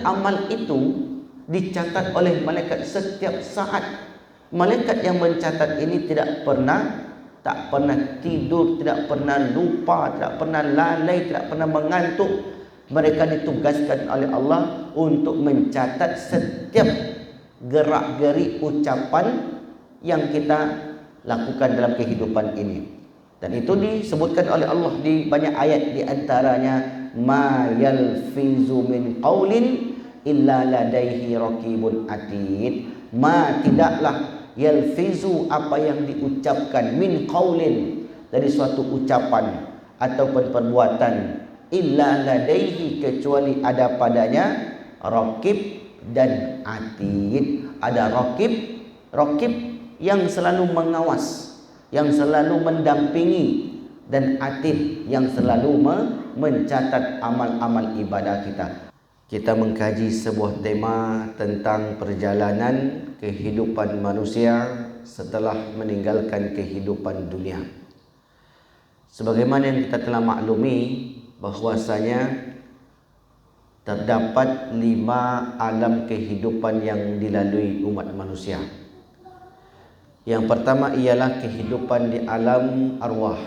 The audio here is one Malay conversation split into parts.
Amal itu dicatat oleh malaikat setiap saat. Malaikat yang mencatat ini tak pernah tidur, tidak pernah lupa, tidak pernah lalai, tidak pernah mengantuk. Mereka ditugaskan oleh Allah untuk mencatat setiap gerak-geri ucapan yang kita lakukan dalam kehidupan ini. Dan itu disebutkan oleh Allah di banyak ayat, di antaranya ma yalfizu min qaulin illa ladaihi raqibun atid. Ma, tidaklah, yalfizu, apa yang diucapkan, min qaulin, dari suatu ucapan ataupun perbuatan, illa ladaihi, kecuali ada padanya raqib dan atid. Ada raqib yang selalu mengawas, yang selalu mendampingi, dan atid yang selalu mencatat amal-amal ibadah kita. Kita mengkaji sebuah tema tentang perjalanan kehidupan manusia setelah meninggalkan kehidupan dunia. Sebagaimana yang kita telah maklumi bahwasanya terdapat 5 alam kehidupan yang dilalui umat manusia. Yang pertama ialah kehidupan di alam arwah,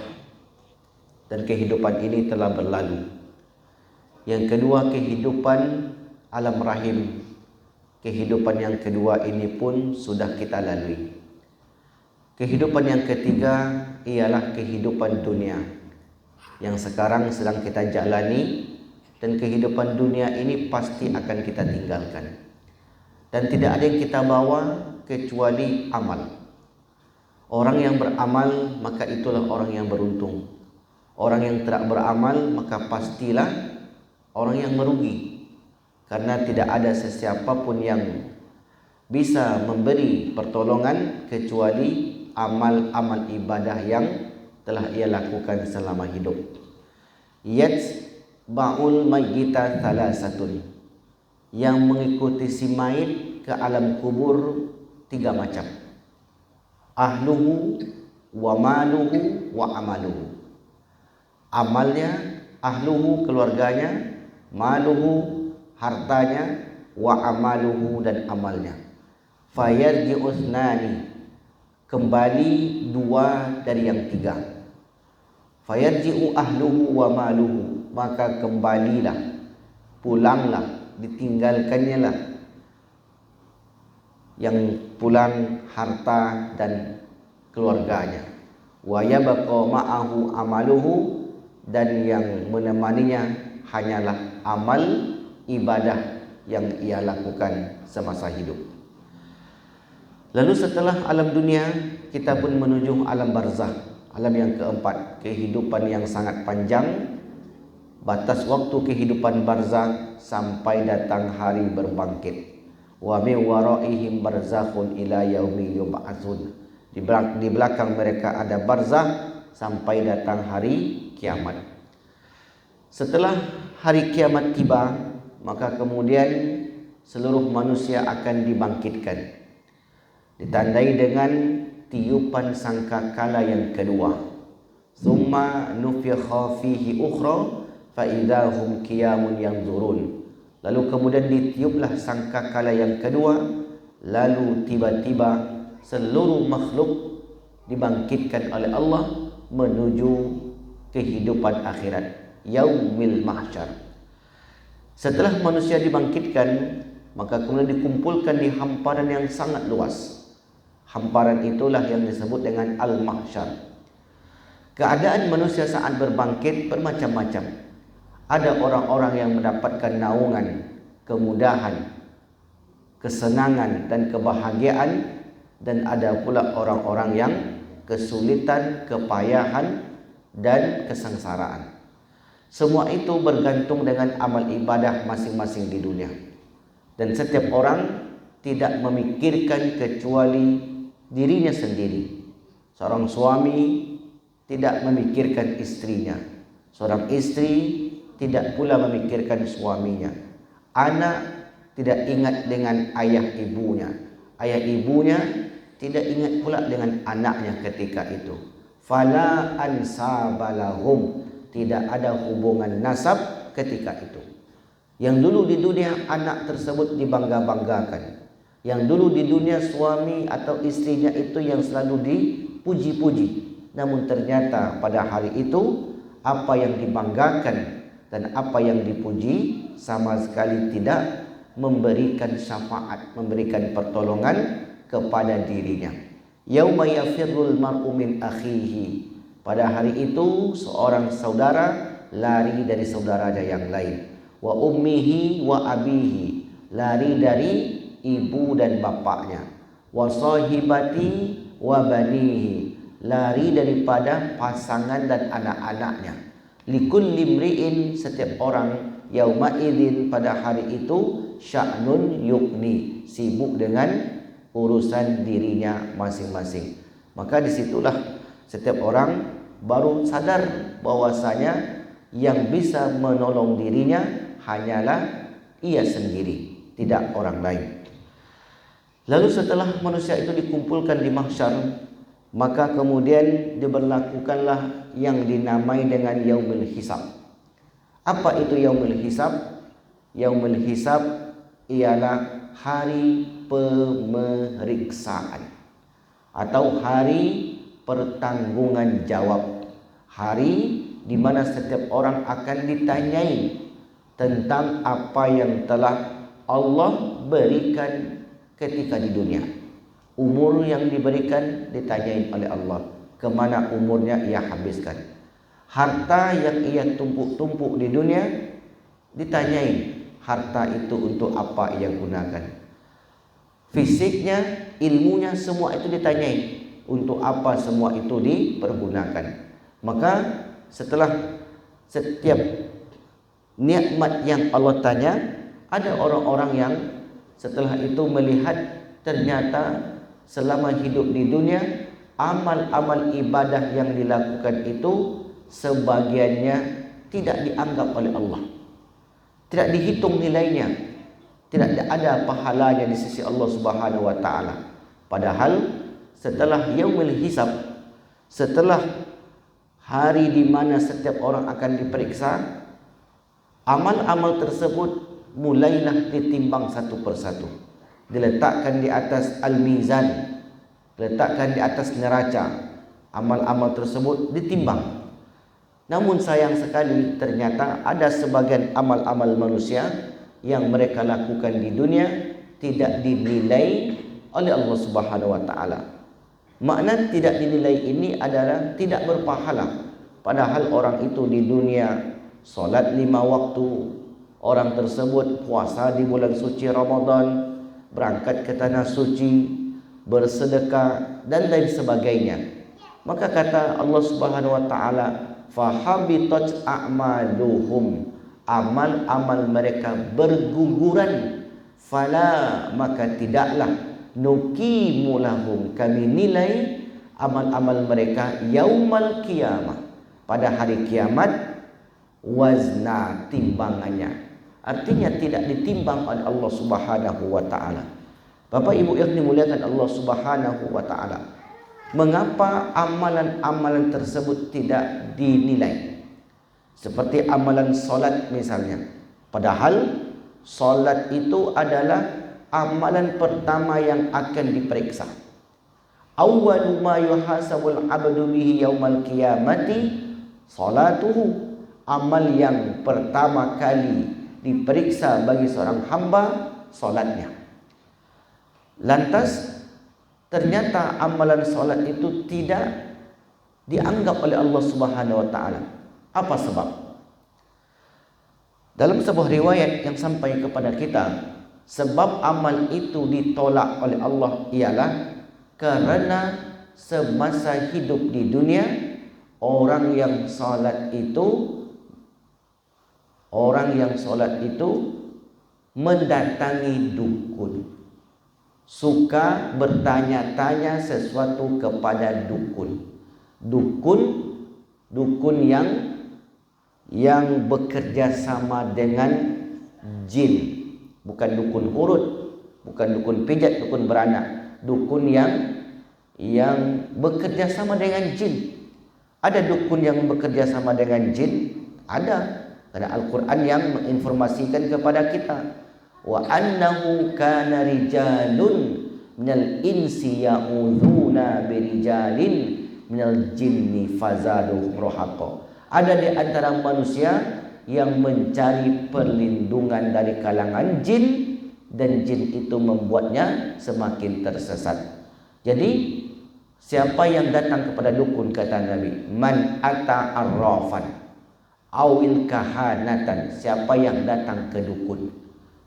dan kehidupan ini telah berlalu. Yang kedua, kehidupan alam rahim. Kehidupan yang kedua ini pun sudah kita lalui. Kehidupan yang ketiga ialah kehidupan dunia, yang sekarang sedang kita jalani, dan kehidupan dunia ini pasti akan kita tinggalkan. Dan tidak ada yang kita bawa kecuali amal. Orang yang beramal, maka itulah orang yang beruntung. Orang yang tidak beramal, maka pastilah orang yang merugi, karena tidak ada sesiapa pun yang bisa memberi pertolongan kecuali amal-amal ibadah yang telah ia lakukan selama hidup. Yatba'ul mayyita thalathatun, yang mengikuti si mayit ke alam kubur 3 macam. Ahluhu wa maluhu wa amaluhu. Amalnya, ahluhu keluarganya, maluhu hartanya, wa amaluhu dan amalnya. Fayarji'u usnani, kembali 2 dari yang 3. Fayarji'u ahluhu wa maluhu, maka kembalilah, pulanglah, ditinggalkannya lah yang pulang harta dan keluarganya. Wa yabqa ma'ahu amaluhu, dan yang menemaninya hanyalah amal ibadah yang ia lakukan semasa hidup. Lalu setelah alam dunia, kita pun menuju alam barzakh, alam yang keempat, kehidupan yang sangat panjang. Batas waktu kehidupan barzakh sampai datang hari berbangkit. Wa min waraihim barzakhun ila yaumi yub'atsun. Di belakang mereka ada barzakh sampai datang hari kiamat. Setelah hari kiamat tiba, maka kemudian seluruh manusia akan dibangkitkan, ditandai dengan tiupan sangkakala yang kedua. Tsumma nufikha fihi ukhra fa idahum qiyamun yanzurun. Lalu kemudian ditiuplah sangkakala yang kedua, lalu tiba-tiba seluruh makhluk dibangkitkan oleh Allah menuju kehidupan akhirat, yaumil mahsyar. Setelah manusia dibangkitkan, maka kemudian dikumpulkan di hamparan yang sangat luas. Hamparan itulah yang disebut dengan al-mahsyar. Keadaan manusia saat berbangkit bermacam-macam. Ada orang-orang yang mendapatkan naungan, kemudahan, kesenangan dan kebahagiaan, dan ada pula orang-orang yang kesulitan, kepayahan dan kesengsaraan. Semua itu bergantung dengan amal ibadah masing-masing di dunia. Dan setiap orang tidak memikirkan kecuali dirinya sendiri. Seorang suami tidak memikirkan istrinya. Seorang istri tidak pula memikirkan suaminya. Anak tidak ingat dengan ayah ibunya. Ayah ibunya tidak ingat pula dengan anaknya ketika itu. Fala ansabalahum, tidak ada hubungan nasab ketika itu. Yang dulu di dunia anak tersebut dibangga-banggakan. Yang dulu di dunia suami atau istrinya itu yang selalu dipuji-puji. Namun ternyata pada hari itu apa yang dibanggakan dan apa yang dipuji sama sekali tidak memberikan syafaat, memberikan pertolongan kepada dirinya. Yauma yafirrul mar'u min akhihi. Pada hari itu seorang saudara lari dari saudaranya yang lain. Wa ummihi wa abihi, lari dari ibu dan bapaknya. Wa sahibati wa banihi, lari daripada pasangan dan anak-anaknya. Likulli imri'in, setiap orang, yauma idzin, pada hari itu, sya'nun yukni, sibuk dengan urusan dirinya masing-masing. Maka disitulah setiap orang baru sadar bahwasanya yang bisa menolong dirinya hanyalah ia sendiri, tidak orang lain. Lalu setelah manusia itu dikumpulkan di mahsyar, maka kemudian diberlakukanlah yang dinamai dengan yaumul hisab. Apa itu yaumul hisab? Yaumul hisab ialah hari pemeriksaan atau hari pertanggungan jawab. Hari di mana setiap orang akan ditanyai tentang apa yang telah Allah berikan ketika di dunia. Umur yang diberikan ditanyai oleh Allah, kemana umurnya ia habiskan. Harta yang ia tumpuk-tumpuk di dunia ditanyai, harta itu untuk apa ia gunakan. Fisiknya, ilmunya, semua itu ditanyai, untuk apa semua itu dipergunakan. Maka setelah setiap nikmat yang Allah tanya, ada orang-orang yang setelah itu melihat ternyata selama hidup di dunia amal-amal ibadah yang dilakukan itu sebagiannya tidak dianggap oleh Allah, tidak dihitung nilainya, tidak ada pahalanya di sisi Allah Subhanahu wa taala. Padahal setelah yaumul hisab, setelah hari di mana setiap orang akan diperiksa, amal-amal tersebut mulailah ditimbang satu persatu, diletakkan di atas al-mizan, diletakkan di atas neraca. Amal-amal tersebut ditimbang. Namun sayang sekali ternyata ada sebagian amal-amal manusia yang mereka lakukan di dunia tidak dinilai oleh Allah Subhanahu wa taala. Makna tidak dinilai ini adalah tidak berpahala. Padahal orang itu di dunia solat 5 waktu, orang tersebut puasa di bulan suci Ramadan, berangkat ke tanah suci, bersedekah dan lain sebagainya. Maka kata Allah Subhanahu wa taala, fahabitat a'maluhum, amal-amal mereka berguguran. Fala, maka tidaklah, nuqimu lahum, kami nilai amal-amal mereka yaumal qiyamah, pada hari kiamat, wazna, timbangannya. Artinya tidak ditimbang oleh Allah Subhanahu wa taala. Bapak Ibu yang dimuliakan Allah Subhanahu wa taala, mengapa amalan-amalan tersebut tidak dinilai? Seperti amalan solat misalnya. Padahal solat itu adalah amalan pertama yang akan diperiksa. Awwalu ma yuhasabul abdu bihi yaumal qiyamati salatuhu. Amal yang pertama kali diperiksa bagi seorang hamba, solatnya. Lantas ternyata amalan solat itu tidak dianggap oleh Allah Subhanahu wa taala. Apa sebab? Dalam sebuah riwayat yang sampai kepada kita, sebab amal itu ditolak oleh Allah ialah karena semasa hidup di dunia orang yang solat itu mendatangi dukun, suka bertanya-tanya sesuatu kepada dukun yang bekerja sama dengan jin, bukan dukun urut, bukan dukun pijat, dukun beranak, dukun yang bekerja sama dengan jin. Ada dukun yang bekerja sama dengan jin? Ada. Karena Al-Quran yang menginformasikan kepada kita, wa annahu kana rijalun minal insi ya'udzuuna birijalin minal jinni fazadu rohaqa. Ada di antara manusia yang mencari perlindungan dari kalangan jin, dan jin itu membuatnya semakin tersesat. Jadi siapa yang datang kepada dukun, kata Nabi, man ata arrafan awil kahanatan, siapa yang datang ke dukun,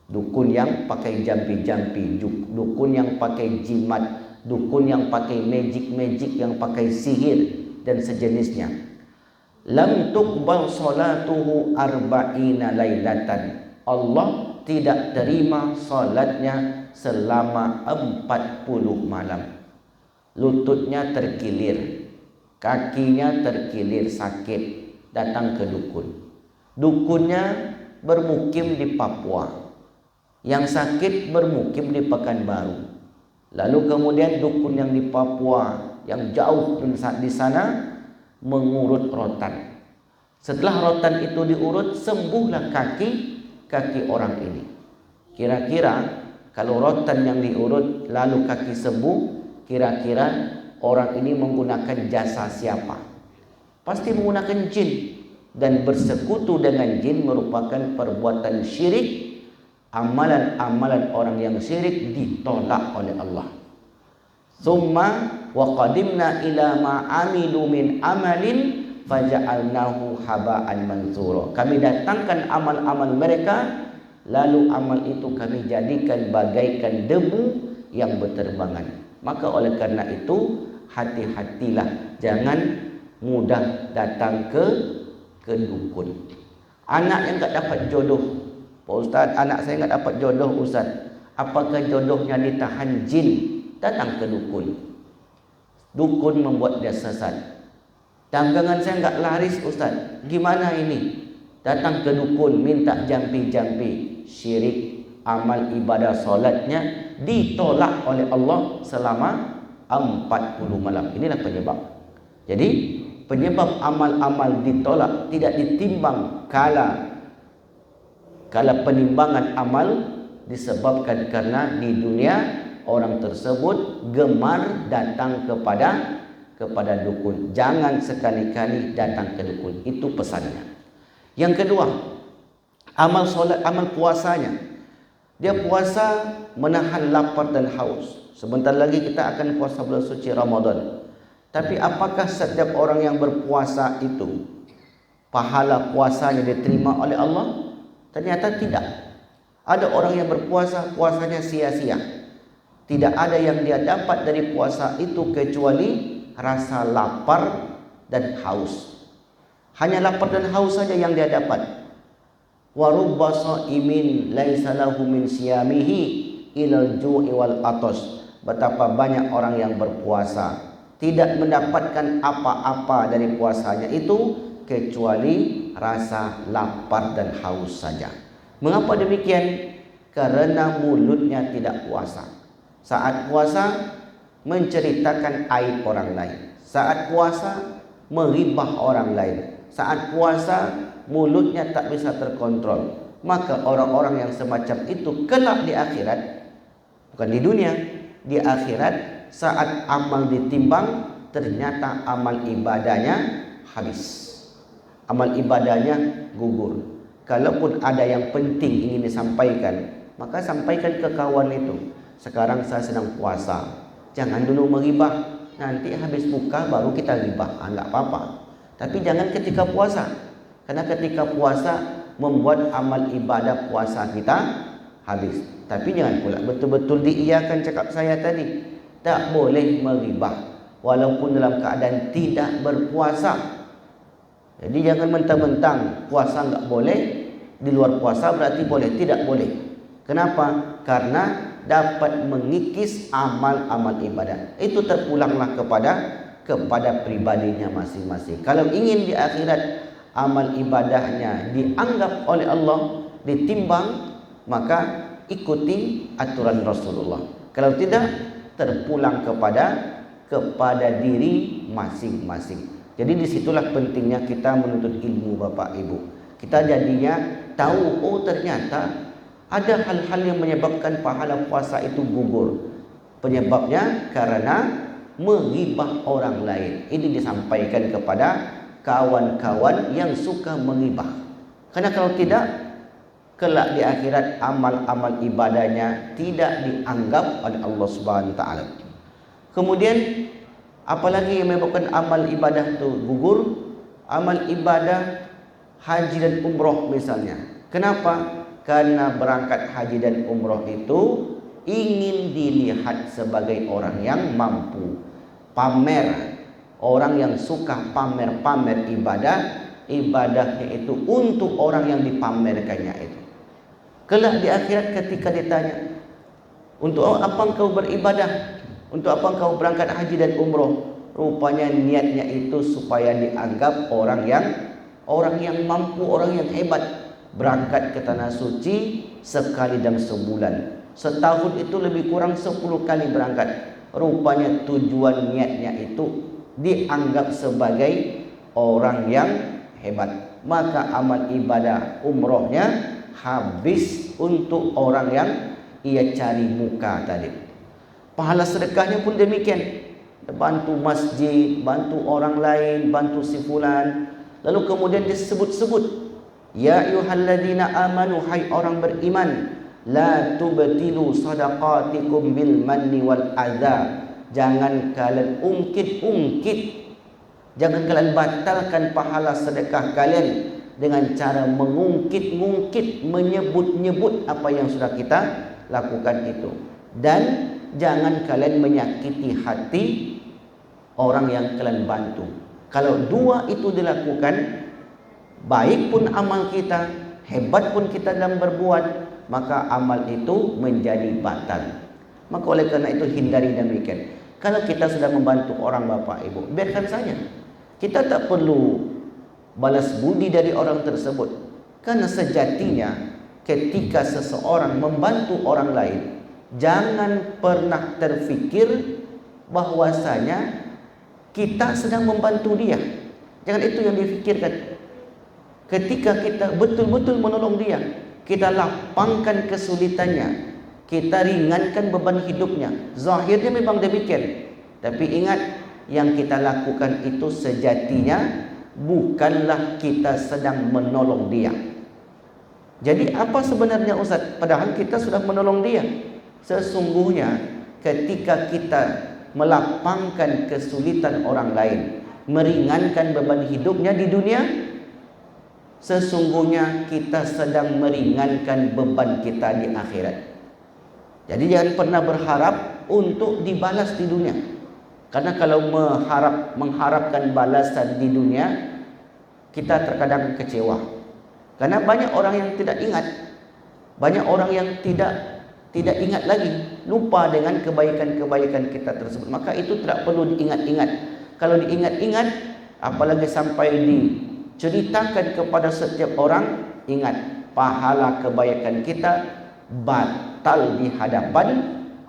dukun yang pakai jampi-jampi, dukun yang pakai jimat, dukun yang pakai magic-magic, yang pakai sihir dan sejenisnya, lam tuqbal salatuhu arba'ina lailatan, Allah tidak terima salatnya selama 40 malam. Lututnya terkilir, kakinya terkilir sakit, datang ke dukun. Dukunnya bermukim di Papua, yang sakit bermukim di Pekanbaru. Lalu kemudian dukun yang di Papua, yang jauh di sana, mengurut rotan. Setelah rotan itu diurut, sembuhlah kaki orang ini. Kira-kira kalau rotan yang diurut lalu kaki sembuh, kira-kira orang ini menggunakan jasa siapa? Pasti menggunakan jin, dan bersekutu dengan jin merupakan perbuatan syirik. Amalan-amalan orang yang syirik ditolak oleh Allah. Summa wa qadimna ila ma amilu min amalin faja'alnahu haba'an mansura. Kami datangkan amal-amal mereka, lalu amal itu kami jadikan bagaikan debu yang berterbangan. Maka oleh karena itu, hati-hatilah, jangan mudah datang ke dukun. Anak yang tak dapat jodoh, Pak Ustaz, anak saya tak dapat jodoh Ustaz. Apakah jodohnya ditahan jin? Datang ke dukun. Dukun membuat dia sesat. Dagangan saya enggak laris Ustaz, gimana ini? Datang ke dukun, minta jampi-jampi. Syirik, amal ibadah solatnya ditolak oleh Allah selama 40 malam. Inilah penyebab. Jadi penyebab amal-amal ditolak tidak ditimbang kala penimbangan amal, disebabkan karena di dunia orang tersebut gemar datang kepada dukun. Jangan sekali-kali datang ke dukun. Itu pesannya. Yang kedua, amal solat, amal puasanya. Dia puasa menahan lapar dan haus. Sebentar lagi kita akan puasa bulan suci Ramadan. Tapi apakah setiap orang yang berpuasa itu pahala puasanya diterima oleh Allah? Ternyata tidak. Ada orang yang berpuasa, puasanya sia-sia. Tidak ada yang dia dapat dari puasa itu kecuali rasa lapar dan haus. Hanya lapar dan haus saja yang dia dapat. Wa rubba shaimin laisa lahu min siyamihi ilal ju'i wal atas. Betapa banyak orang yang berpuasa tidak mendapatkan apa-apa dari puasanya itu kecuali rasa lapar dan haus saja. Mengapa demikian? Karena mulutnya tidak puasa. Saat puasa menceritakan aib orang lain. Saat puasa meribah orang lain. Saat puasa mulutnya tak bisa terkontrol. Maka orang-orang yang semacam itu kelak di akhirat, bukan di dunia, di akhirat saat amal ditimbang, ternyata amal ibadahnya habis. Amal ibadahnya gugur. Kalaupun ada yang penting ingin disampaikan, maka sampaikan ke kawan itu. Sekarang saya sedang puasa, jangan dulu meribah. Nanti habis buka baru kita ribah. Enggak apa-apa. Tapi jangan ketika puasa. Karena ketika puasa membuat amal ibadah puasa kita habis. Tapi jangan pula betul-betul diiyakan cakap saya tadi. Tak boleh meribah walaupun dalam keadaan tidak berpuasa. Jadi jangan mentang-mentang puasa enggak boleh, di luar puasa berarti boleh. Tidak boleh. Kenapa? Karena dapat mengikis amal-amal ibadah. Itu terpulanglah kepada pribadinya masing-masing. Kalau ingin di akhirat amal ibadahnya dianggap oleh Allah, ditimbang, maka ikuti aturan Rasulullah. Kalau tidak, terpulang kepada diri masing-masing. Jadi disitulah pentingnya kita menuntut ilmu, Bapak Ibu. Kita jadinya tahu, oh ternyata ada hal-hal yang menyebabkan pahala puasa itu gugur. Penyebabnya karena menghibah orang lain. Ini disampaikan kepada kawan-kawan yang suka menghibah. Karena kalau tidak, kelak di akhirat amal-amal ibadahnya tidak dianggap oleh Allah Subhanahu wa taala. Kemudian apalagi yang menyebabkan amal ibadah itu gugur? Amal ibadah haji dan umroh misalnya. Kenapa? Karena berangkat haji dan umroh itu ingin dilihat sebagai orang yang mampu, pamer. Orang yang suka pamer-pamer ibadahnya itu untuk orang yang dipamerkannya itu. Kelak di akhirat ketika ditanya, untuk apa engkau beribadah? Untuk apa engkau berangkat haji dan umroh? Rupanya niatnya itu supaya dianggap orang yang mampu, orang yang hebat. Berangkat ke tanah suci sekali dalam sebulan. Setahun itu lebih kurang 10 kali berangkat. Rupanya tujuan niatnya itu dianggap sebagai orang yang hebat. Maka amal ibadah umrohnya habis untuk orang yang ia cari muka tadi. Pahala sedekahnya pun demikian. Bantu masjid, bantu orang lain, bantu si fulan. Lalu kemudian disebut-sebut, ya ayyuhalladzina amanu, hai orang beriman, la tubtilu sadaqatikum bil manni wal adza. Jangan kalian ungkit-ungkit, jangan kalian batalkan pahala sedekah kalian dengan cara mengungkit-ungkit, menyebut-nyebut apa yang sudah kita lakukan itu. Dan jangan kalian menyakiti hati orang yang kalian bantu. Kalau dua itu dilakukan, baik pun amal kita, hebat pun kita dalam berbuat, maka amal itu menjadi batal. Maka oleh karena itu hindari demikian. Kalau kita sudah membantu orang Bapak Ibu, biarkan saja. Kita tak perlu balas budi dari orang tersebut. Karena sejatinya ketika seseorang membantu orang lain, jangan pernah terfikir bahwasanya kita sedang membantu dia. Jangan itu yang difikirkan. Ketika kita betul-betul menolong dia, kita lapangkan kesulitannya, kita ringankan beban hidupnya. Zahirnya memang demikian, tapi ingat, yang kita lakukan itu sejatinya bukanlah kita sedang menolong dia. Jadi apa sebenarnya Ustaz? Padahal kita sudah menolong dia. Sesungguhnya ketika kita melapangkan kesulitan orang lain, meringankan beban hidupnya di dunia, sesungguhnya kita sedang meringankan beban kita di akhirat. Jadi jangan pernah berharap untuk dibalas di dunia. Karena kalau mengharapkan balasan di dunia, kita terkadang kecewa. Karena banyak orang yang tidak ingat, banyak orang yang tidak ingat lagi, lupa dengan kebaikan-kebaikan kita tersebut. Maka itu tidak perlu diingat-ingat. Kalau diingat-ingat, apalagi sampai diceritakan kepada setiap orang, ingat, pahala kebaikan kita batal di hadapan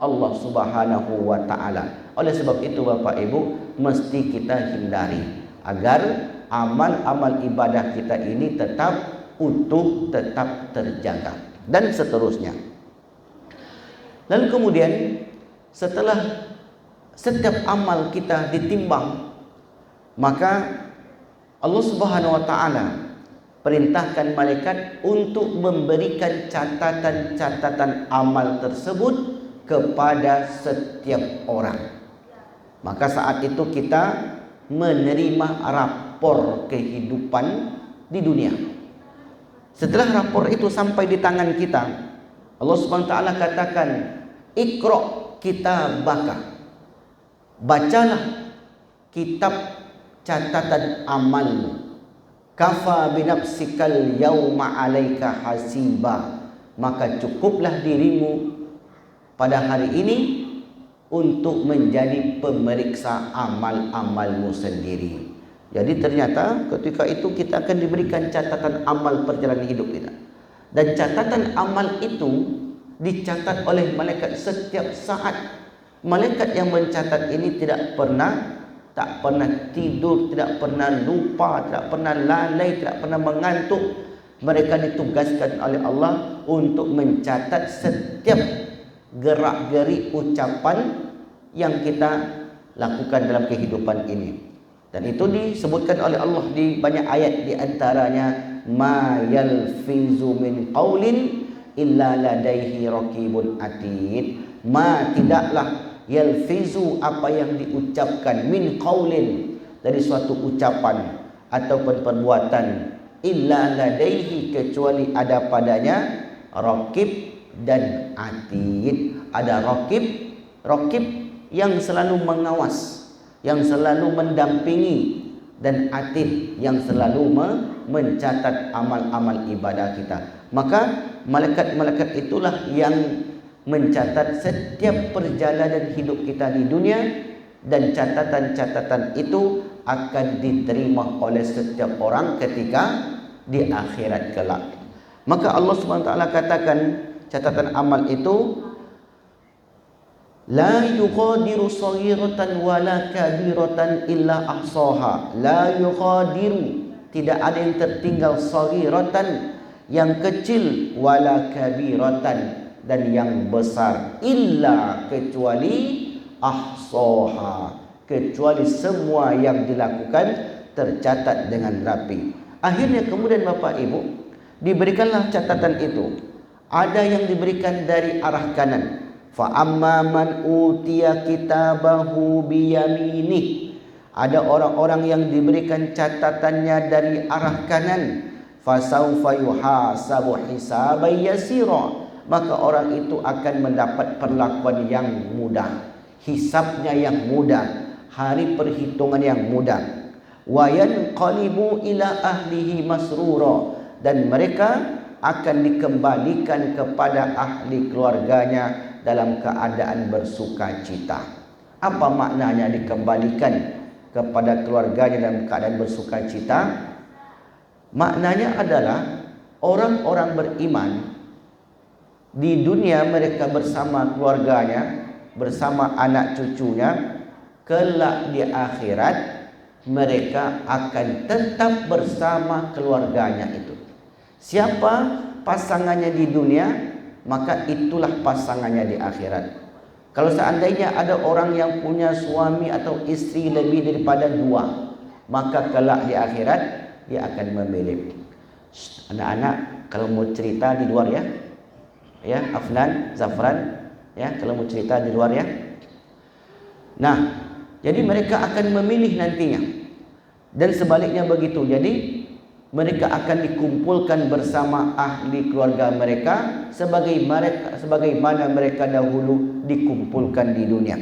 Allah Subhanahu wa taala. Oleh sebab itu Bapak Ibu, mesti kita hindari agar amal-amal ibadah kita ini tetap utuh, tetap terjaga, dan seterusnya. Lalu kemudian setelah setiap amal kita ditimbang, maka Allah Subhanahu wa taala perintahkan malaikat untuk memberikan catatan-catatan amal tersebut kepada setiap orang. Maka saat itu kita menerima rapor kehidupan di dunia. Setelah rapor itu sampai di tangan kita, Allah Subhanahu wa taala katakan, "Iqra kitabaka." Bacalah kitab catatan amalmu. Kafa binafsikal yauma 'alaika hasiba. Maka cukuplah dirimu pada hari ini untuk menjadi pemeriksa amal-amalmu sendiri. Jadi ternyata ketika itu kita akan diberikan catatan amal perjalanan hidup kita. Dan catatan amal itu dicatat oleh malaikat setiap saat. Malaikat yang mencatat ini tak pernah tidur, tidak pernah lupa, tidak pernah lalai, tidak pernah mengantuk. Mereka ditugaskan oleh Allah untuk mencatat setiap gerak-gerik ucapan yang kita lakukan dalam kehidupan ini. Dan itu disebutkan oleh Allah di banyak ayat, di antaranya ma yalfizu min qaulin illa ladaihi raqibun atid. Ma, tidaklah, yalfizu, apa yang diucapkan, min qaulin, dari suatu ucapan ataupun perbuatan, illa ladaihi, kecuali ada padanya raqib dan atid. Ada raqib yang selalu mengawas, yang selalu mendampingi, dan atid yang selalu mencatat amal-amal ibadah kita. Maka malaikat-malaikat itulah yang mencatat setiap perjalanan hidup kita di dunia, dan catatan-catatan itu akan diterima oleh setiap orang ketika di akhirat kelak. Maka Allah SWT katakan catatan amal itu la yughadiru saghiratan wala kabiratan illa ahsaha. La yughadiru, tidak ada yang tertinggal, saghiratan, yang kecil, wala kabiratan, dan yang besar, illa, kecuali ahsaha, kecuali semua yang dilakukan tercatat dengan rapi. Akhirnya kemudian Bapak Ibu, diberikanlah catatan itu. Ada yang diberikan dari arah kanan. Fa amma man utiya kitabahu biyaminih. Ada orang-orang yang diberikan catatannya dari arah kanan. Fa saufa yuhasabu hisaban yasira. Maka orang itu akan mendapat perlakuan yang mudah, hisabnya yang mudah, hari perhitungan yang mudah. Wa yanqalibu ila ahlihi masrura, dan mereka akan dikembalikan kepada ahli keluarganya dalam keadaan bersuka cita. Apa maknanya dikembalikan kepada keluarganya dalam keadaan bersuka cita? Maknanya adalah orang-orang beriman di dunia mereka bersama keluarganya, bersama anak cucunya, kelak di akhirat mereka akan tetap bersama keluarganya itu. Siapa pasangannya di dunia, maka itulah pasangannya di akhirat. Kalau seandainya ada orang yang punya suami atau istri lebih daripada 2, maka kelak di akhirat dia akan memilih. Anak-anak, kalau mau cerita di luar ya. Ya, Afnan, Zafran, ya, kalau mau cerita di luar ya. Nah, jadi mereka akan memilih nantinya. Dan sebaliknya begitu. Jadi mereka akan dikumpulkan bersama ahli keluarga mereka sebagaimana mereka dahulu dikumpulkan di dunia.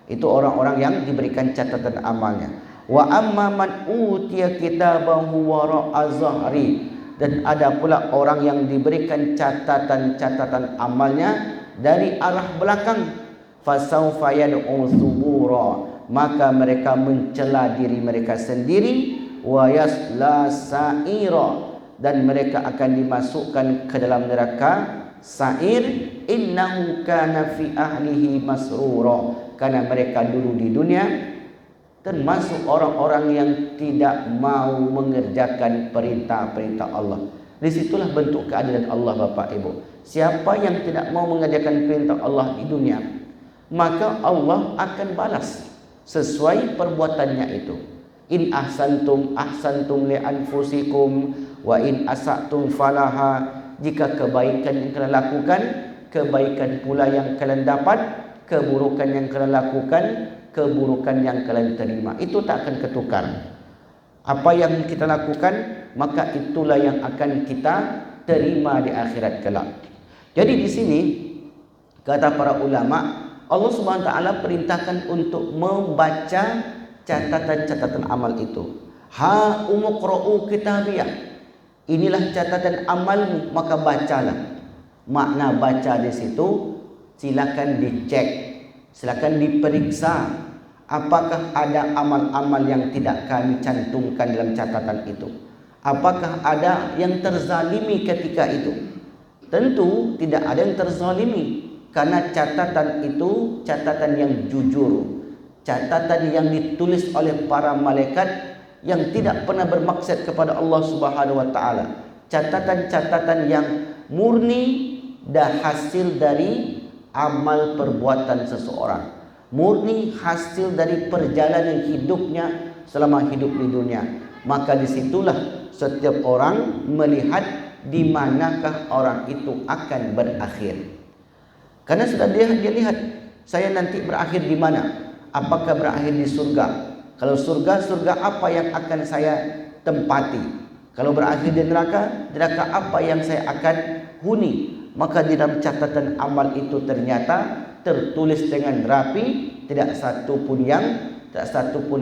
Itu orang-orang yang diberikan catatan amalnya. Wa amma man utiya kitabahu wara'a zahri, dan ada pula orang yang diberikan catatan-catatan amalnya dari arah belakang. Fasawfa yad'u subura, maka mereka mencela diri mereka sendiri. Wa yasla sa'ira, dan mereka akan dimasukkan ke dalam neraka sa'ir. Innahu kana fi ahlihi masrura, karena mereka dulu di dunia termasuk orang-orang yang tidak mau mengerjakan perintah-perintah Allah. Disitulah bentuk keadilan Allah Bapak Ibu. Siapa yang tidak mau mengerjakan perintah Allah di dunia, maka Allah akan balas sesuai perbuatannya itu. In ahsantum ahsantum li anfusikum wa in asatum falaha. Jika kebaikan yang kalian lakukan, kebaikan pula yang kalian dapat. Keburukan yang kalian lakukan, keburukan yang kalian terima. Itu tak akan ketukar. Apa yang kita lakukan, maka itulah yang akan kita terima di akhirat kelak. Jadi di sini kata para ulama, Allah Subhanahu wa taala perintahkan untuk membaca catatan-catatan amal itu. Ha umqra'u kitabiyah. Inilah catatan amalmu, maka bacalah. Makna baca di situ, silakan dicek, silakan diperiksa apakah ada amal-amal yang tidak kami cantumkan dalam catatan itu. Apakah ada yang terzalimi ketika itu? Tentu tidak ada yang terzalimi, karena catatan itu catatan yang jujur, catatan yang ditulis oleh para malaikat yang tidak pernah bermaksud kepada Allah Subhanahu wa taala. catatan-catatan yang murni dan hasil dari amal perbuatan seseorang, murni hasil dari perjalanan hidupnya selama hidup di dunia. Maka disitulah setiap orang melihat di manakah orang itu akan berakhir. Karena sudah dia lihat, saya nanti berakhir di mana? Apakah berakhir di surga? Kalau surga, surga apa yang akan saya tempati? Kalau berakhir di neraka, neraka apa yang saya akan huni? Maka di dalam catatan amal itu ternyata tertulis dengan rapi, tidak satu pun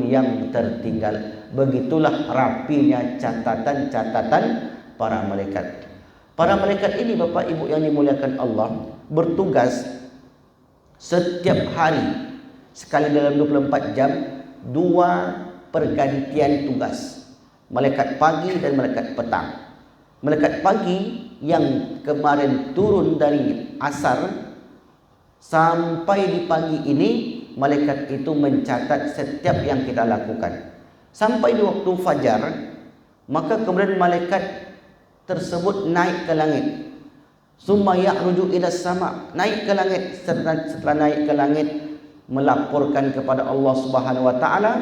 yang tertinggal. Begitulah rapinya catatan-catatan para malaikat. Para malaikat ini, Bapak Ibu yang dimuliakan Allah, bertugas setiap hari sekali dalam 24 jam, 2 pergantian tugas. Malaikat pagi dan malaikat petang. Malaikat pagi yang kemarin turun dari asar sampai di pagi ini, malaikat itu mencatat setiap yang kita lakukan. Sampai di waktu fajar, maka kemudian malaikat tersebut naik ke langit. Summa ya'ruju ila sama, naik ke langit. Setelah naik ke langit, melaporkan kepada Allah Subhanahu wa taala.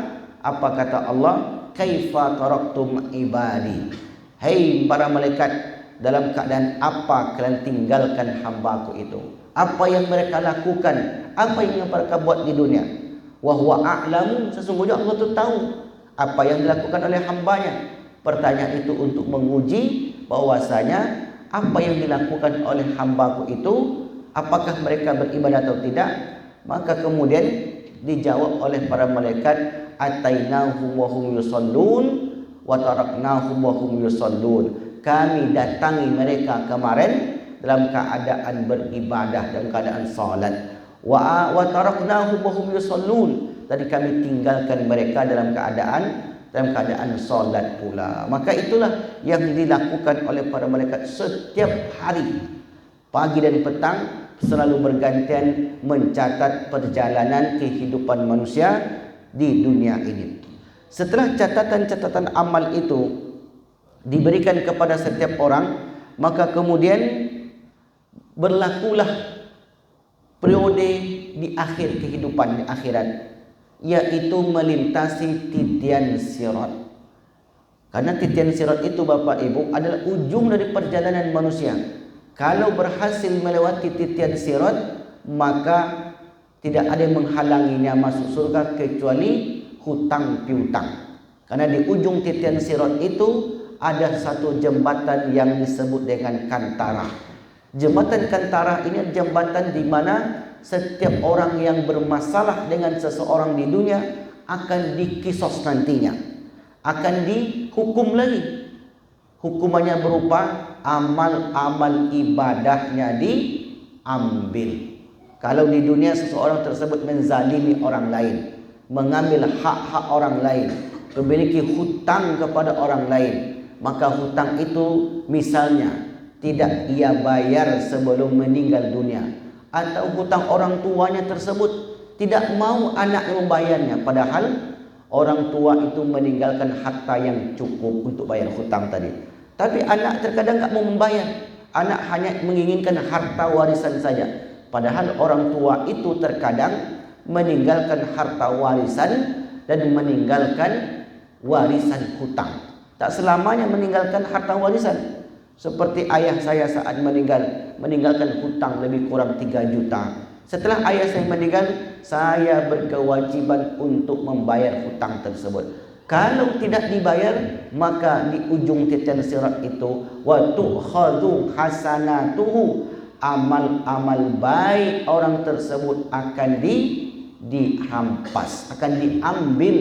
Apa kata Allah? Kaifa taraktum ibadi? Hei para malaikat, dalam keadaan apa kalian tinggalkan hamba-Ku itu? Apa yang mereka lakukan? Apa yang mereka buat di dunia? Wa huwa a'lamu, sesungguhnya Allah itu tahu apa yang dilakukan oleh hambanya. Pertanyaan itu untuk menguji bahwasanya apa yang dilakukan oleh hamba-Ku itu, apakah mereka beribadah atau tidak? Maka kemudian dijawab oleh para malaikat, atainahum wa hum yusallun wa taraknahum wa hum yusallun. Kami datangi mereka kemarin dalam keadaan beribadah, dalam keadaan salat. Wa taraknahum wa hum yusallun. Tadi kami tinggalkan mereka dalam keadaan salat pula. Maka itulah yang dilakukan oleh para malaikat setiap hari, pagi dan petang, selalu bergantian mencatat perjalanan kehidupan manusia di dunia ini. Setelah catatan-catatan amal itu diberikan kepada setiap orang, maka kemudian berlakulah periode di akhir kehidupan di akhirat, yaitu melintasi titian sirat. Karena titian sirat itu, Bapak Ibu, adalah ujung dari perjalanan manusia. Kalau berhasil melewati titian sirat, maka tidak ada yang menghalanginya masuk surga kecuali hutang piutang. Karena di ujung titian sirat itu ada satu jembatan yang disebut dengan kantara. Jembatan kantara ini jembatan di mana setiap orang yang bermasalah dengan seseorang di dunia akan dikisos nantinya, akan dihukum lagi. Hukumannya berupa amal-amal ibadahnya diambil. Kalau di dunia seseorang tersebut menzalimi orang lain, mengambil hak-hak orang lain, memiliki hutang kepada orang lain, maka hutang itu misalnya tidak ia bayar sebelum meninggal dunia, atau hutang orang tuanya tersebut tidak mau anaknya membayarnya, padahal orang tua itu meninggalkan harta yang cukup untuk bayar hutang tadi. Tapi anak terkadang tak mau membayar. Anak hanya menginginkan harta warisan saja. Padahal orang tua itu terkadang meninggalkan harta warisan dan meninggalkan warisan hutang. Tak selamanya meninggalkan harta warisan. Seperti ayah saya saat meninggalkan hutang lebih kurang 3 juta. Setelah ayah saya meninggal, saya berkewajiban untuk membayar hutang tersebut. Kalau tidak dibayar, maka di ujung titian sirat itu wa tu'khadhu hasanatuhu, amal-amal baik orang tersebut akan dihampas, akan diambil.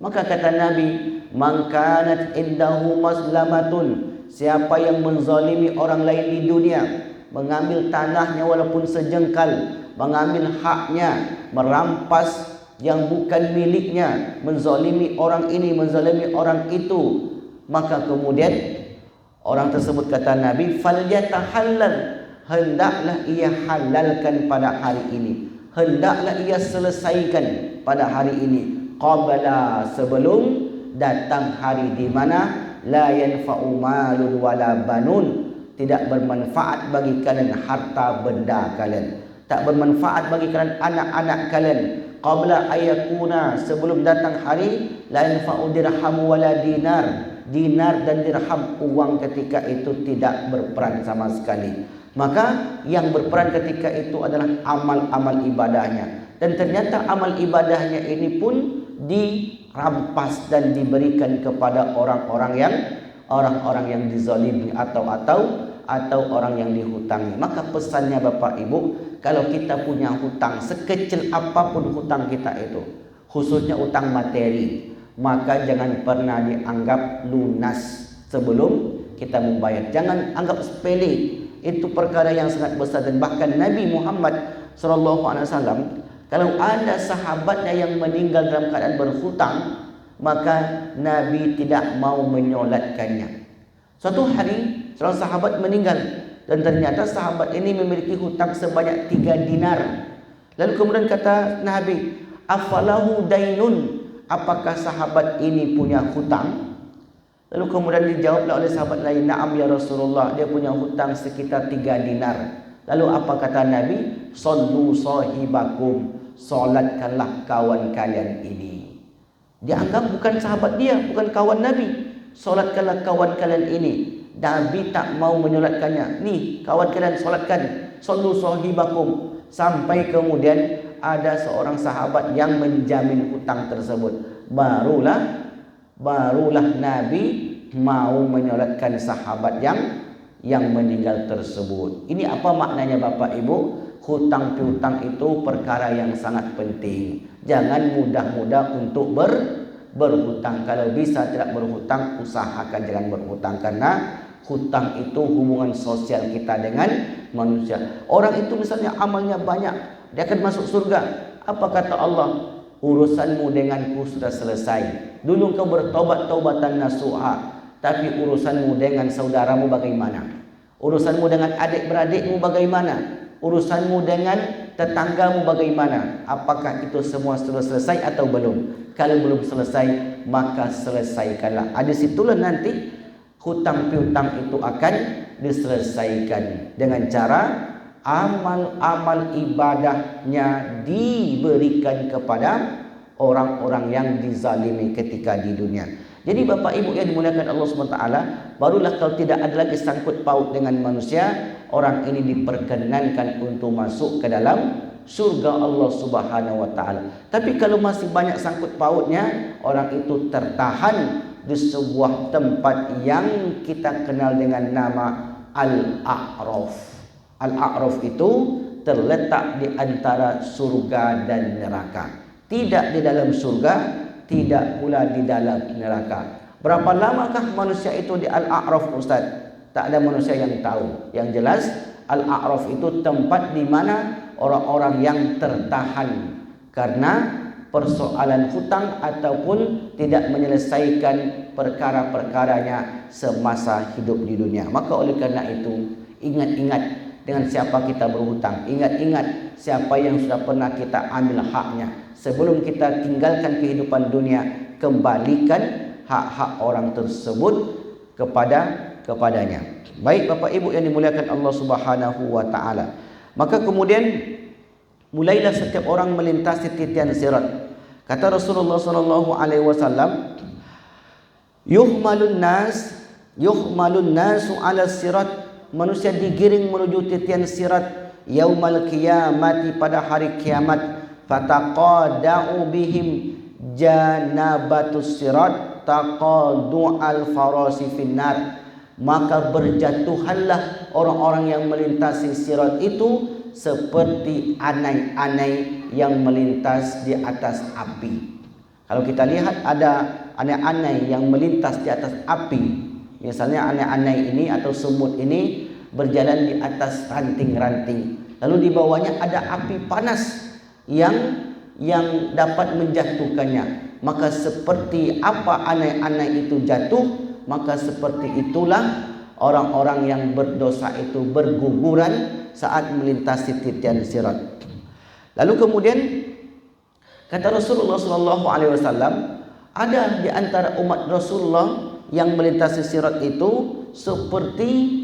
Maka kata Nabi, man kanat indahu mazlamatun, siapa yang menzalimi orang lain di dunia, mengambil tanahnya walaupun sejengkal, mengambil haknya, merampas yang bukan miliknya, menzalimi orang ini, menzalimi orang itu, maka kemudian orang tersebut, kata Nabi, falyatahallal, hendaklah ia halalkan pada hari ini, hendaklah ia selesaikan pada hari ini, qabla, sebelum datang hari di mana la yanfa'u malun wala banun, tidak bermanfaat bagi kalian harta benda kalian, tak bermanfaat bagi kalian anak-anak kalian. Qabla ayakuna, sebelum datang hari, la yanfa'u dirham wala dinar, dinar dan dirham, uang ketika itu tidak berperan sama sekali. Maka yang berperan ketika itu adalah amal-amal ibadahnya. Dan ternyata amal ibadahnya ini pun dirampas dan diberikan kepada orang-orang yang dizalimi atau orang yang dihutangi. Maka pesannya Bapak Ibu, kalau kita punya hutang, sekecil apapun hutang kita itu, khususnya hutang materi, maka jangan pernah dianggap lunas sebelum kita membayar. Jangan anggap sepele. Itu perkara yang sangat besar. Dan bahkan Nabi Muhammad SAW, kalau ada sahabatnya yang meninggal dalam keadaan berhutang, maka Nabi tidak mau menyolatkannya. Suatu hari seorang sahabat meninggal, dan ternyata sahabat ini memiliki hutang sebanyak 3 dinar. Lalu kemudian kata Nabi, afalahu dainun, apakah sahabat ini punya hutang? Lalu kemudian dijawablah oleh sahabat lain, na'am ya Rasulullah, dia punya hutang sekitar 3 dinar. Lalu apa kata Nabi? Sallu sahibakum, solatkanlah kawan kalian ini. Dianggap bukan sahabat dia, bukan kawan Nabi. Solatkanlah kawan kalian ini. Nabi tak mau menyolatkannya. Nih, kawan kalian solatkan. Sallu sahibakum. Sampai kemudian ada seorang sahabat yang menjamin hutang tersebut. Barulah Nabi mau menyolatkan sahabat yang meninggal tersebut. Ini apa maknanya Bapak Ibu? Hutang piutang itu perkara yang sangat penting. Jangan mudah-mudah untuk berhutang. Kalau bisa tidak berhutang, usahakan jangan berhutang, karena hutang itu hubungan sosial kita dengan manusia. Orang itu misalnya amalnya banyak, dia akan masuk surga. Apa kata Allah? Urusanmu denganku sudah selesai. Dulu kau bertobat taubatan nasuha, tapi urusanmu dengan saudaramu bagaimana? Urusanmu dengan adik-beradikmu bagaimana? Urusanmu dengan tetanggamu bagaimana? Apakah itu semua sudah selesai atau belum? Kalau belum selesai, maka selesaikanlah. Di situlah nanti hutang piutang itu akan diselesaikan dengan cara amal-amal ibadahnya diberikan kepada orang-orang yang dizalimi ketika di dunia. Jadi Bapak Ibu yang dimuliakan Allah SWT, barulah kalau tidak ada lagi sangkut paut dengan manusia, orang ini diperkenankan untuk masuk ke dalam surga Allah Subhanahu wa taala. Tapi kalau masih banyak sangkut pautnya, orang itu tertahan di sebuah tempat yang kita kenal dengan nama Al-A'raf. Al-A'raf itu terletak di antara surga dan neraka. Tidak di dalam surga, tidak pula di dalam neraka. Berapa lamakah manusia itu di Al-A'raf, Ustaz? Tak ada manusia yang tahu. Yang jelas Al-A'raf itu tempat di mana orang-orang yang tertahan karena persoalan hutang ataupun tidak menyelesaikan perkara-perkaranya semasa hidup di dunia. Maka oleh karena itu, ingat-ingat dengan siapa kita berhutang. Ingat-ingat siapa yang sudah pernah kita ambil haknya. Sebelum kita tinggalkan kehidupan dunia, kembalikan hak-hak orang tersebut kepadanya. Baik Bapak Ibu yang dimuliakan Allah Subhanahu wa taala. Maka kemudian mulailah setiap orang melintasi titian sirat. Kata Rasulullah sallallahu alaihi wasallam, yuhmalun nasu ala sirat, manusia digiring menuju titian sirat yaumal qiyamati, pada hari kiamat. Fataqada'u bihim janabatus sirat taqadu al farasi finnar, maka berjatuhanlah orang-orang yang melintasi sirat itu seperti anai-anai yang melintas di atas api. Kalau kita lihat ada anai-anai yang melintas di atas api, misalnya anai-anai ini atau semut ini berjalan di atas ranting-ranting, lalu di bawahnya ada api panas yang dapat menjatuhkannya. Maka seperti apa anai-anai itu jatuh, maka seperti itulah orang-orang yang berdosa itu berguguran saat melintasi titian sirat. Lalu kemudian kata Rasulullah sallallahu alaihi wasallam, ada di antara umat Rasulullah yang melintasi sirat itu seperti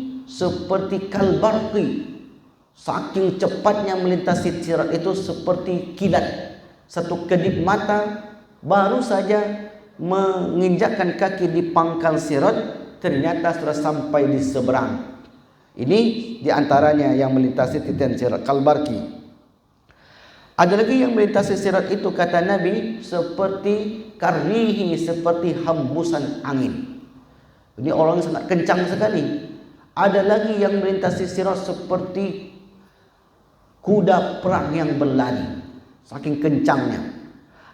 kalbarqi. Saking cepatnya melintasi sirat itu seperti kilat. Satu kedip mata baru saja menginjakkan kaki di pangkal sirat, ternyata sudah sampai di seberang. Ini diantaranya yang melintasi titian sirat, kalbarqi. Ada lagi yang melintasi sirat itu, kata Nabi, seperti karihi, seperti hembusan angin. Ini orang sangat kencang sekali. Ada lagi yang melintasi sirat seperti kuda perang yang berlari, saking kencangnya.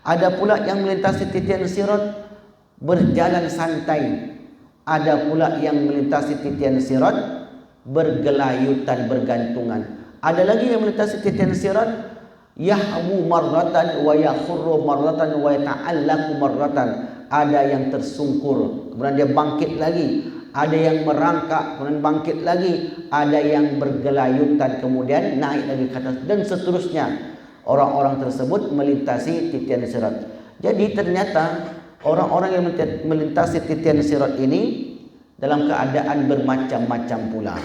Ada pula yang melintasi titian sirat berjalan santai. Ada pula yang melintasi titian sirat bergelayutan, bergantungan. Ada lagi yang melintasi titian sirat yahmu marratan wa yakhurru marratan wa yata'allaku marratan. Ada yang tersungkur, kemudian dia bangkit lagi. Ada yang merangkak, kemudian bangkit lagi. Ada yang bergelayutan, kemudian naik lagi ke atas, dan seterusnya. Orang-orang tersebut melintasi titian sirat. Jadi ternyata orang-orang yang melintasi titian sirat ini dalam keadaan bermacam-macam pula.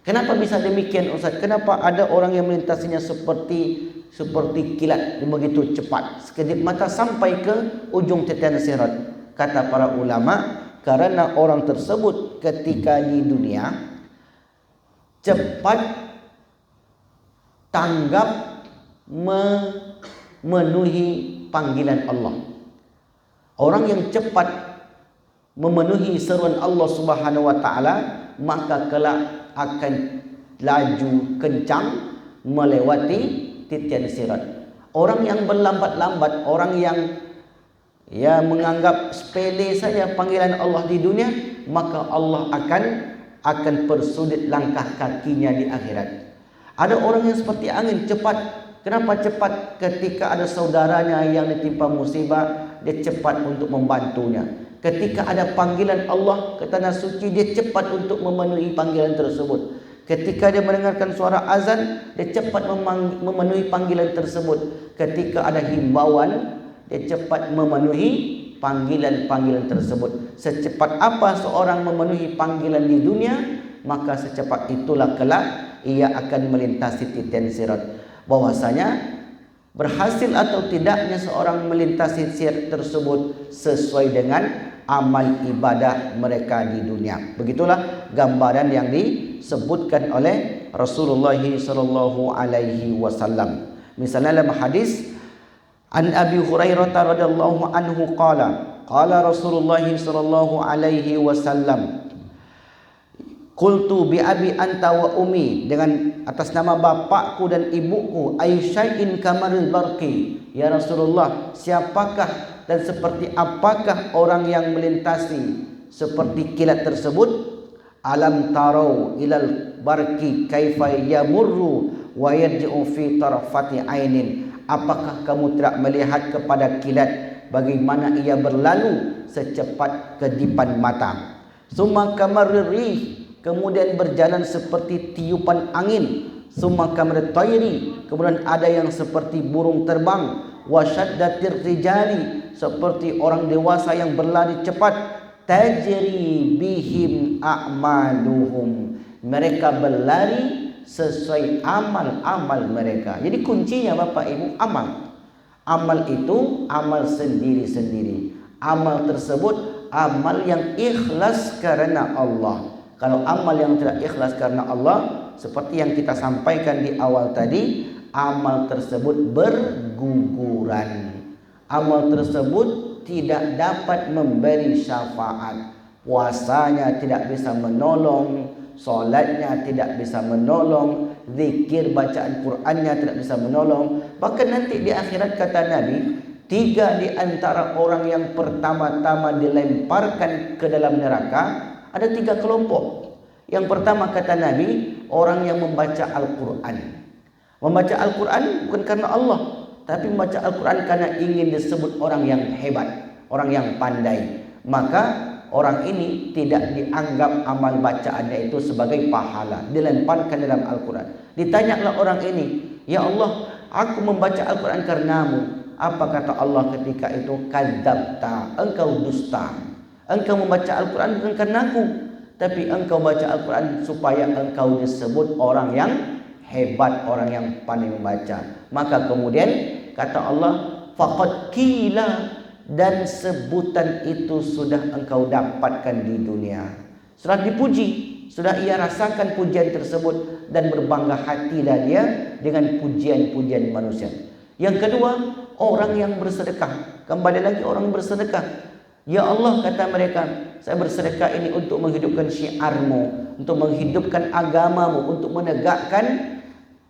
Kenapa bisa demikian, Ustaz? Kenapa ada orang yang melintasinya seperti kilat, begitu cepat, sekedip mata sampai ke ujung titian sirat? Kata para ulama, karena orang tersebut ketika di dunia cepat tanggap memenuhi panggilan Allah. Orang yang cepat memenuhi seruan Allah Subhanahu wa taala, maka kelak akan laju kencang melewati titian sirat. Orang yang berlambat-lambat, orang yang menganggap sepele saja panggilan Allah di dunia, maka Allah akan persulit langkah kakinya di akhirat. Ada orang yang seperti angin, cepat. Kenapa cepat? Ketika ada saudaranya yang ditimpa musibah, dia cepat untuk membantunya. Ketika ada panggilan Allah ke tanah suci, dia cepat untuk memenuhi panggilan tersebut. Ketika dia mendengarkan suara azan, dia cepat memenuhi panggilan tersebut. Ketika ada himbauan, dia cepat memenuhi panggilan-panggilan tersebut. Secepat apa seorang memenuhi panggilan di dunia, maka secepat itulah kelak ia akan melintasi titian sirat. Bahwasanya berhasil atau tidaknya seorang melintasi sirat tersebut sesuai dengan amal ibadah mereka di dunia. Begitulah gambaran yang disebutkan oleh Rasulullah sallallahu alaihi wasallam. Misalnya dalam hadis An Abi Hurairah radhiyallahu anhu qala Rasulullah sallallahu alaihi wasallam, qultu bi abi anta wa ummi, dengan atas nama bapakku dan ibuku, aysyai'in kamaril barqi, ya Rasulullah, siapakah dan seperti apakah orang yang melintasi seperti kilat tersebut? Alam tarau ilal barqi kaifa yamurru wa yarji'u fi tarfati ainin. Apakah kamu tidak melihat kepada kilat bagaimana ia berlalu secepat kedipan mata? Summa kamarrir rih, kemudian berjalan seperti tiupan angin. Summa kamarrit tayri, kemudian ada yang seperti burung terbang. Wasyaddatir rijali, seperti orang dewasa yang berlari cepat. Tajri bihim a'maluhum, mereka berlari sesuai amal-amal mereka. Jadi kuncinya Bapak Ibu, amal. Amal itu amal sendiri-sendiri. Amal tersebut amal yang ikhlas karena Allah. Kalau amal yang tidak ikhlas karena Allah, seperti yang kita sampaikan di awal tadi, amal tersebut berguguran. Amal tersebut tidak dapat memberi syafaat. Puasanya tidak bisa menolong, solatnya tidak bisa menolong, zikir bacaan Qur'annya tidak bisa menolong. Bahkan nanti di akhirat, kata Nabi, 3 di antara orang yang pertama-tama dilemparkan ke dalam neraka, ada 3 kelompok. Yang pertama, kata Nabi, orang yang membaca Al-Quran. Membaca Al-Quran bukan karena Allah, tapi membaca Al-Quran karena ingin disebut orang yang hebat, orang yang pandai. Maka orang ini tidak dianggap amal bacaannya itu sebagai pahala, dilemparkan dalam Al-Quran. Ditanyalah orang ini, ya Allah, aku membaca Al-Quran karenamu. Apa kata Allah ketika itu? Kadzabta, engkau dusta. Engkau membaca Al-Quran bukan karena aku, tapi engkau baca Al-Quran supaya engkau disebut orang yang hebat, orang yang pandai membaca. Maka kemudian kata Allah, faqad qila, dan sebutan itu sudah engkau dapatkan di dunia. Sudah dipuji, sudah ia rasakan pujian tersebut dan berbangga hatilah dia dengan pujian-pujian manusia. Yang kedua, orang yang bersedekah. Kembali lagi orang bersedekah. Ya Allah, kata mereka, saya bersedekah ini untuk menghidupkan syiarmu, untuk menghidupkan agamamu, untuk menegakkan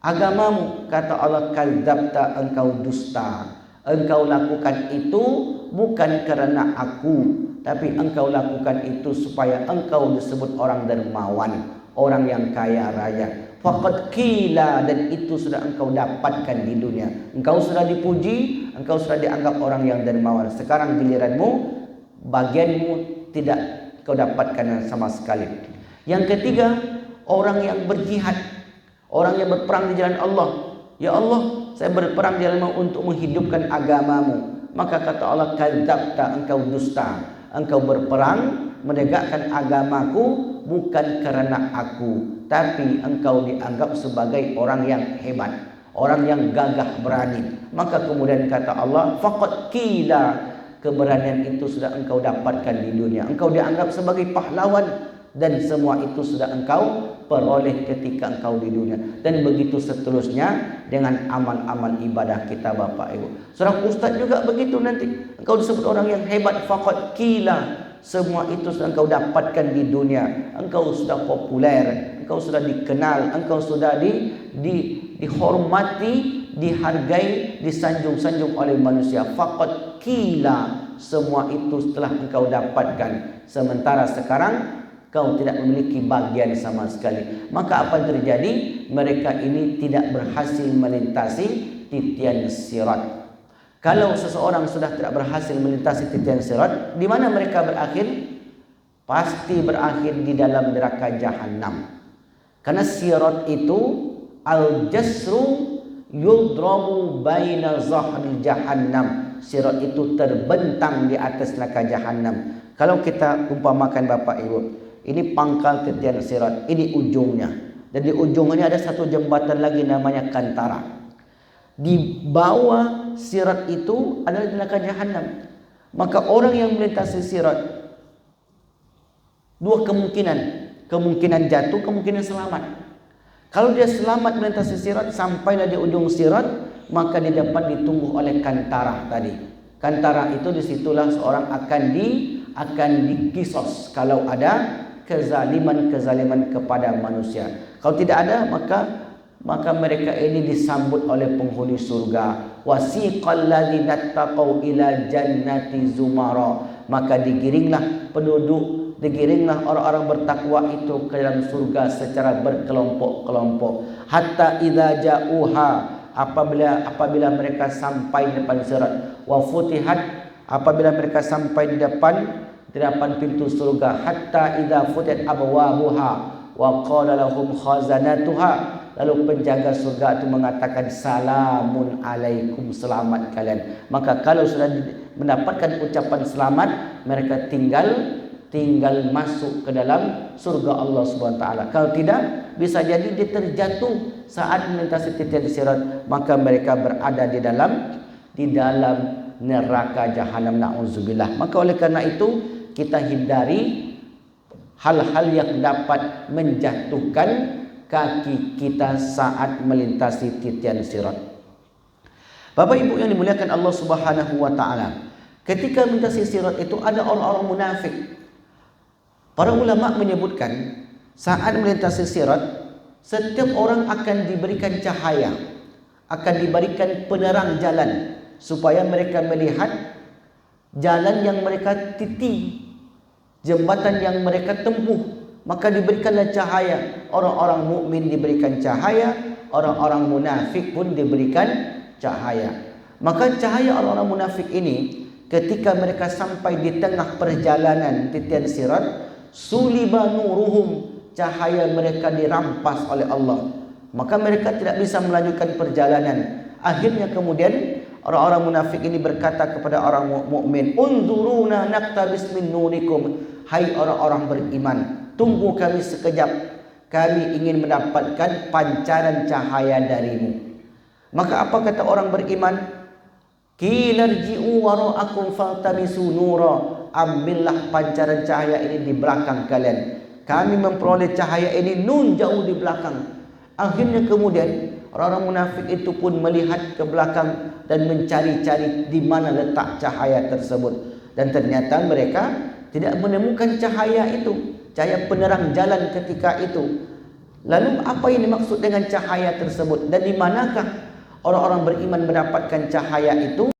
agamamu. Kata Allah, kadzabta, engkau dusta. Engkau lakukan itu bukan karena aku, tapi engkau lakukan itu supaya engkau disebut orang dermawan, orang yang kaya raya. Faqad qila, dan itu sudah engkau dapatkan di dunia. Engkau sudah dipuji, engkau sudah dianggap orang yang dermawan. Sekarang giliranmu, bagianmu tidak kau dapatkan sama sekali. Yang ketiga, orang yang berjihad, orang yang berperang di jalan Allah. Ya Allah, saya berperang di jalanmu untuk menghidupkan agamamu. Maka kata Allah, kadzabta, engkau dusta. Engkau berperang menegakkan agamaku bukan karena aku, tapi engkau dianggap sebagai orang yang hebat, orang yang gagah berani. Maka kemudian kata Allah, faqad qila, keberanian itu sudah engkau dapatkan di dunia. Engkau dianggap sebagai pahlawan, dan semua itu sudah engkau peroleh ketika engkau di dunia. Dan begitu seterusnya dengan amal-amal ibadah kita, Bapak Ibu. Seorang ustaz juga begitu nanti. Engkau disebut orang yang hebat, faqad qila, semua itu sudah engkau dapatkan di dunia. Engkau sudah populer, engkau sudah dikenal, engkau sudah dihormati, dihargai, disanjung-sanjung oleh manusia. Faqad qila, semua itu setelah engkau dapatkan. Sementara sekarang kau tidak memiliki bagian sama sekali. Maka apa yang terjadi? Mereka ini tidak berhasil melintasi titian sirat. Kalau seseorang sudah tidak berhasil melintasi titian sirat, di mana mereka berakhir? Pasti berakhir di dalam neraka jahanam. Karena sirat itu al-jasru yudrabu baina zahril jahannam. Sirat itu terbentang di atas neraka jahanam. Kalau kita umpamakan, Bapak Ibu, ini pangkal titian sirat, ini ujungnya. Dan di ujungnya ada satu jembatan lagi namanya kantara. Di bawah sirat itu adalah neraka jahanam. Maka orang yang melintasi sirat, dua kemungkinan. Kemungkinan jatuh, kemungkinan selamat. Kalau dia selamat melintasi sirat, sampailah di ujung sirat, maka di depan ditunggu oleh kantara tadi. Kantara itu disitulah seorang akan dikisos kalau ada kezaliman kepada manusia. Kalau tidak ada, maka mereka ini disambut oleh penghuni surga. Wasiqal ladzina taqaw ila jannati zumara, maka digiringlah orang-orang bertakwa itu ke dalam surga secara berkelompok-kelompok. Hatta idza ja'uha, apabila mereka sampai di depan sirat. Wa futihat, apabila mereka sampai di depan pintu surga. Hatta idza futihat abwabuha wa qala lahum khazanatuha, lalu penjaga surga itu mengatakan salamun alaikum, selamat kalian. Maka kalau sudah mendapatkan ucapan selamat, mereka tinggal masuk ke dalam surga Allah Subhanahu wa taala. Kalau tidak, bisa jadi dia terjatuh saat melintasi titian sirat, maka mereka berada di dalam neraka jahanam, na'udzubillah. Maka oleh karena itu kita hindari hal-hal yang dapat menjatuhkan kaki kita saat melintasi titian sirat. Bapak Ibu yang dimuliakan Allah Subhanahu wa taala, ketika melintasi sirat itu ada orang-orang munafik. Para ulama menyebutkan saat melintasi sirat, setiap orang akan diberikan cahaya, akan diberikan penerang jalan supaya mereka melihat jalan yang mereka titi, jembatan yang mereka tempuh. Maka diberikanlah cahaya. Orang-orang mukmin diberikan cahaya, orang-orang munafik pun diberikan cahaya. Maka cahaya orang-orang munafik ini, ketika mereka sampai di tengah perjalanan titian sirat, suliba nuruhum, cahaya mereka dirampas oleh Allah. Maka mereka tidak bisa melanjutkan perjalanan. Akhirnya kemudian Orang-orang munafik ini berkata kepada orang mukmin, "Unzuruna naqtabis min nurikum." Hai orang-orang beriman, tunggu kami sekejap. Kami ingin mendapatkan pancaran cahaya darimu. Maka apa kata orang beriman? Qilarji'u wara'akum faltamisu nura. Ambillah pancaran cahaya ini di belakang kalian. Kami memperoleh cahaya ini nun jauh di belakang. Akhirnya kemudian orang-orang munafik itu pun melihat ke belakang dan mencari-cari di mana letak cahaya tersebut. Dan ternyata mereka tidak menemukan cahaya itu, cahaya penerang jalan ketika itu. Lalu apa yang dimaksud dengan cahaya tersebut? Dan di manakah orang-orang beriman mendapatkan cahaya itu?